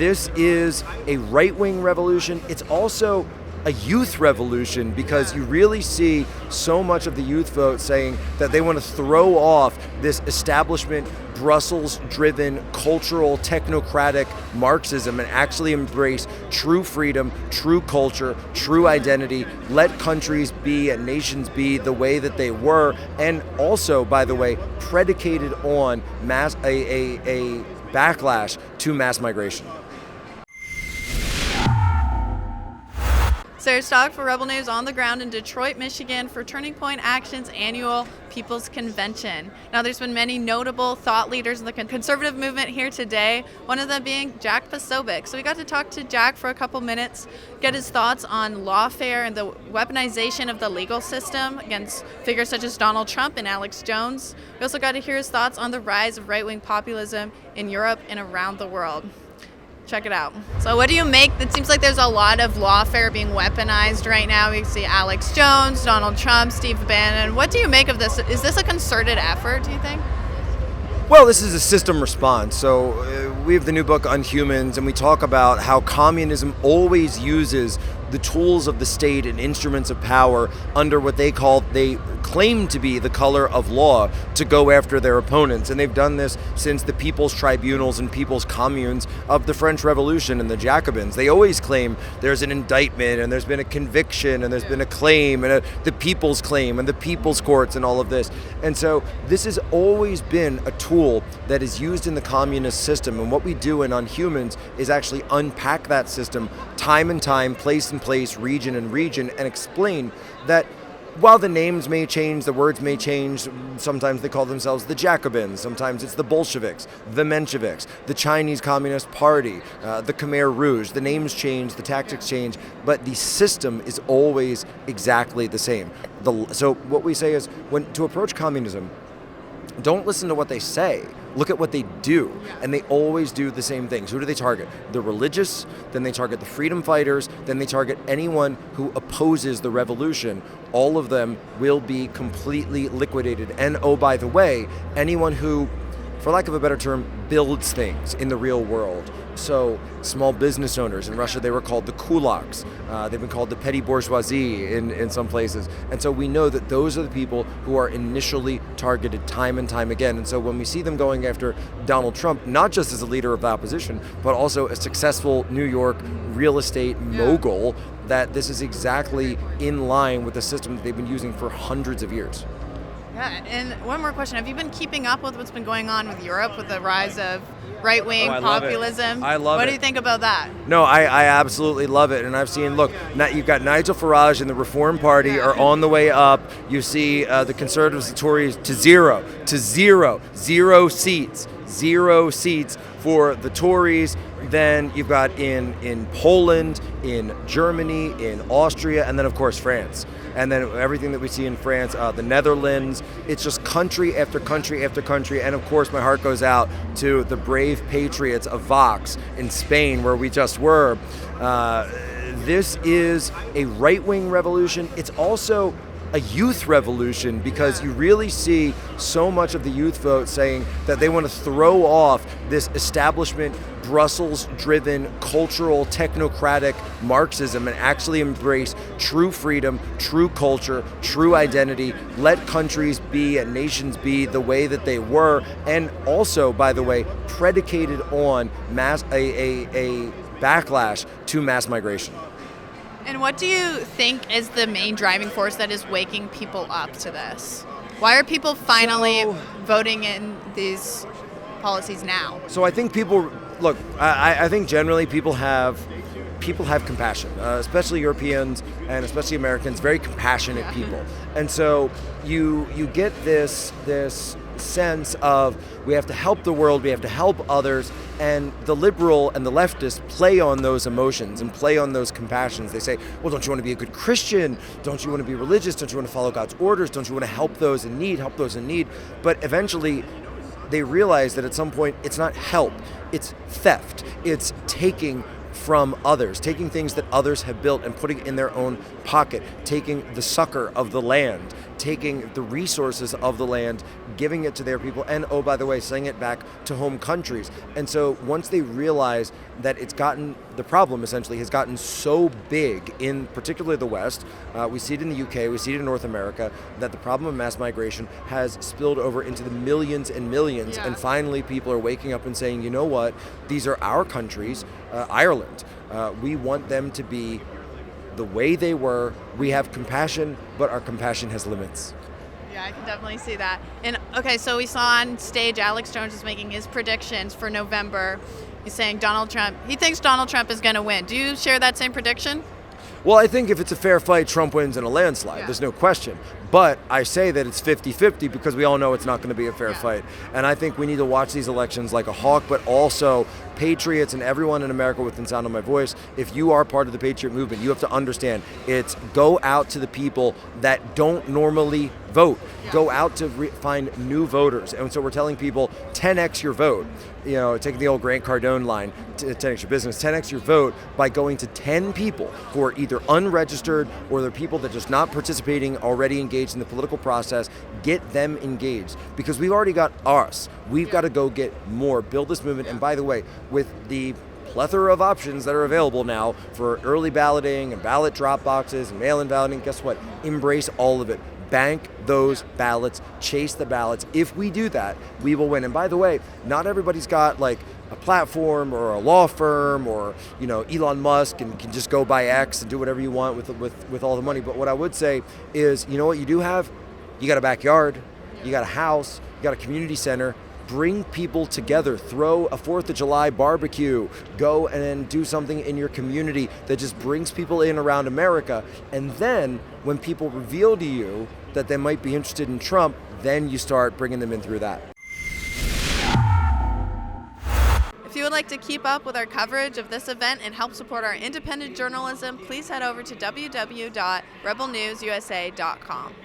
this is a right-wing revolution. It's also a youth revolution, because you really see so much of the youth vote saying that they want to throw off this establishment, Brussels-driven, cultural, technocratic Marxism and actually embrace true freedom, true culture, true identity, let countries be and nations be the way that they were, and also, by the way, predicated on a backlash to mass migration. Sarah Stock for Rebel News on the ground in Detroit, Michigan for Turning Point Action's annual People's Convention. Now, there's been many notable thought leaders in the conservative movement here today, one of them being Jack Posobiec. So we got to talk to Jack for a couple minutes, get his thoughts on lawfare and the weaponization of the legal system against figures such as Donald Trump and Alex Jones. We also got to hear his thoughts on the rise of right-wing populism in Europe and around the world. Check it out. So what do you make? It seems like there's a lot of lawfare being weaponized right now. We see Alex Jones, Donald Trump, Steve Bannon. What do you make of this? Is this a concerted effort, do you think? Well, this is a system response. So we have the new book on humans, and we talk about how communism always uses the tools of the state and instruments of power under what they claim to be the color of law to go after their opponents. And they've done this since the people's tribunals and people's communes of the French Revolution and the Jacobins. They always claim there's an indictment and there's been a conviction and there's been a claim and the people's claim and the people's courts and all of this. And so this has always been a tool that is used in the communist system. And what we do in On Humans is actually unpack that system time and time, place and place, region and region, and explain that while the names may change, the words may change, sometimes they call themselves the Jacobins, sometimes it's the Bolsheviks, the Mensheviks, the Chinese Communist Party, the Khmer Rouge. The names change, the tactics change, but the system is always exactly the same. So what we say is, to approach communism, don't listen to what they say. Look at what they do, and they always do the same things. Who do they target? The religious, then they target the freedom fighters, then they target anyone who opposes the revolution. All of them will be completely liquidated. And oh, by the way, anyone who, for lack of a better term, builds things in the real world. So small business owners in Russia, they were called the kulaks. They've been called the petty bourgeoisie in some places. And so we know that those are the people who are initially targeted time and time again. And so when we see them going after Donald Trump, not just as a leader of the opposition, but also a successful New York real estate mogul, that this is exactly in line with the system that they've been using for hundreds of years. Yeah, and one more question. Have you been keeping up with what's been going on with Europe with the rise of right-wing populism? I love it. What do you think about that? No, I absolutely love it. And I've seen, look, you've got Nigel Farage and the Reform Party are on the way up. You see the Conservatives and Tories to zero seats for the Tories. Then you've got in Poland, in Germany, in Austria, and then of course France. And then everything that we see in France, the Netherlands, it's just country after country after country. And of course, my heart goes out to the brave patriots of Vox in Spain, where we just were. This is a right-wing revolution. It's also a youth revolution, because you really see so much of the youth vote saying that they want to throw off this establishment, Brussels-driven, cultural, technocratic Marxism and actually embrace true freedom, true culture, true identity, let countries be and nations be the way that they were, and also, by the way, predicated on a backlash to mass migration. And what do you think is the main driving force that is waking people up to this? Why are people finally voting in these policies now? So I think people, look, I think generally people have compassion, especially Europeans and especially Americans, very compassionate people. And so you get this sense of we have to help the world, we have to help others, and the liberal and the leftist play on those emotions and play on those compassions. They say, well, don't you want to be a good Christian? Don't you want to be religious? Don't you want to follow God's orders? Don't you want to help those in need? But eventually they realize that at some point it's not help, it's theft. It's taking from others, taking things that others have built and putting it in their own pocket, taking the sucker of the land taking the resources of the land, giving it to their people, and oh, by the way, sending it back to home countries. And so once they realize that the problem essentially has gotten so big in particularly the West, we see it in the UK, we see it in North America, that the problem of mass migration has spilled over into the millions and millions, and finally people are waking up and saying, you know what, these are our countries, Ireland. We want them to be the way they were. We have compassion, but our compassion has limits. Yeah, I can definitely see that. And okay, so we saw on stage Alex Jones is making his predictions for November. He's saying he thinks Donald Trump is going to win. Do you share that same prediction? Well, I think if it's a fair fight, Trump wins in a landslide. Yeah. There's no question. But I say that it's 50-50 because we all know it's not going to be a fair fight. And I think we need to watch these elections like a hawk, but also patriots and everyone in America within sound of my voice, if you are part of the Patriot movement, you have to understand it's go out to the people that don't normally vote. Go out to find new voters. And so we're telling people 10x your vote. You know, taking the old Grant Cardone line, 10x your business, 10x your vote by going to 10 people who are either unregistered or they're people that are just not participating, already engaged in the political process. Get them engaged because we've already got us. We've got to go get more, build this movement. And by the way, with the plethora of options that are available now for early balloting and ballot drop boxes and mail-in balloting, guess what? Embrace all of it. Bank those ballots, chase the ballots. If we do that, we will win. And by the way, not everybody's got like a platform or a law firm or, you know, Elon Musk and can just go buy X and do whatever you want with all the money. But what I would say is, you know what you do have? You got a backyard, you got a house, you got a community center. Bring people together, throw a 4th of July barbecue, go and do something in your community that just brings people in around America. And then when people reveal to you that they might be interested in Trump, then you start bringing them in through that. If you would like to keep up with our coverage of this event and help support our independent journalism, please head over to www.rebelnewsusa.com.